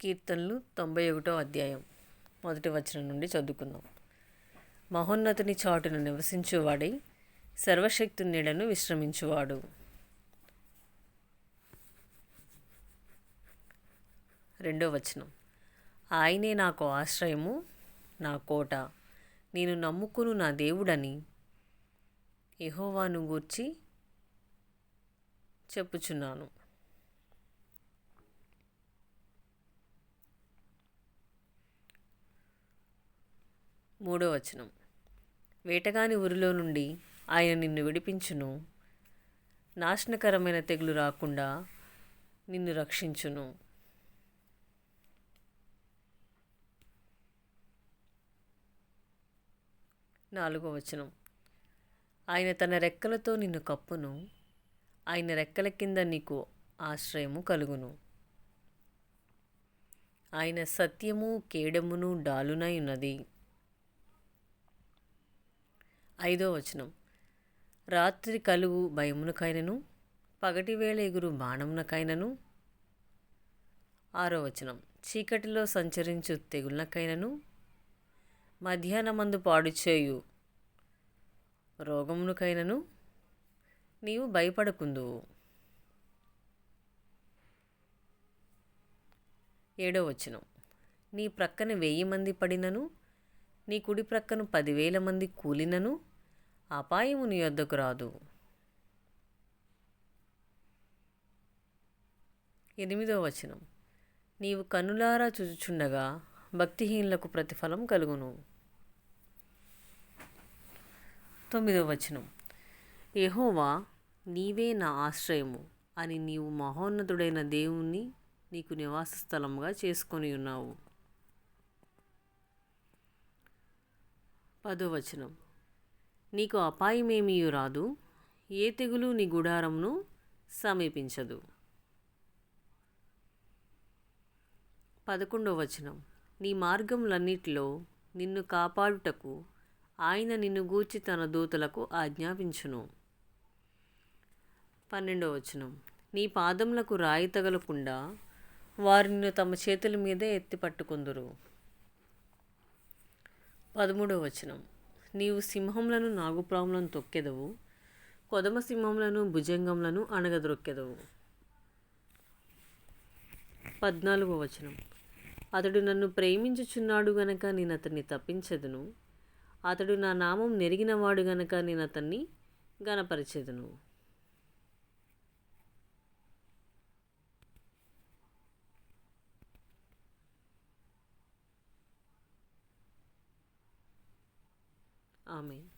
కీర్తనలు 91 అధ్యాయం 1 వచనం నుండి చదువుకుందాం. మహోన్నతుని చాటును నివసించువాడై సర్వశక్తి నీడను విశ్రమించువాడు. 2వ వచనం. ఆయనే నాకు ఆశ్రయము, నా కోట, నేను నమ్ముకును నా దేవుడని యెహోవాను గూర్చి చెప్పుచున్నాను. 3వ వచనం. వేటగాని ఉరిలో నుండి ఆయన నిన్ను విడిపించును, నాశనకరమైన తెగులు రాకుండా నిన్ను రక్షించును. 4వ వచనం. ఆయన తన రెక్కలతో నిన్ను కప్పును, ఆయన రెక్కల కింద నీకు ఆశ్రయము కలుగును. ఆయన సత్యము కేడమును డాలునై ఉన్నది. 5వ వచనం. రాత్రి కలుగు భయమునకైనను, పగటివేళ ఎగురు బాణమునకైనను. 6వ వచనం. చీకటిలో సంచరించు తెగుళ్ళకైనను, మధ్యాహ్నమందు పాడుచేయు రోగమునకైనను నీవు భయపడకుందువు. 7వ వచనం. నీ ప్రక్కన 1000 మంది పడినను, నీ కుడి ప్రక్కను 10,000 మంది కూలినను అపాయము నీ యొద్దకు రాదు. 8వ వచనం. నీవు కన్నులారా చూచుచుండగా భక్తిహీనులకు ప్రతిఫలం కలుగును. 9వ వచనం. యెహోవా నీవే నా ఆశ్రయము అని నీవు మహోన్నతుడైన దేవుణ్ణి నీకు నివాస స్థలముగా చేసుకొని ఉన్నావు. 10వ వచనం. నీకు అపాయమేమీయు రాదు, ఏ తెగులు నీ గుడారమును సమీపించదు. 11వ వచనం. నీ మార్గములన్నిటిలో నిన్ను కాపాడుటకు ఆయన నిన్ను గూర్చి తన దూతలకు ఆజ్ఞాపించును. 12వ వచనం. నీ పాదములకు రాయి తగలకుండా వారు నిన్ను తమ చేతుల మీదే ఎత్తి పట్టుకొందురు. 13వ వచనం. నీవు సింహములను నాగుపాములను తొక్కెదవు, కొదమ సింహములను భుజంగములను అణగద్రొక్కెదవు. 14వ వచనం. అతడు నన్ను ప్రేమించుచున్నాడు గనక నేను అతన్ని తప్పించెదను, అతడు నా నామం నెరిగినవాడు గనక నేను అతన్ని గణపరచెదను. ఆమేన్.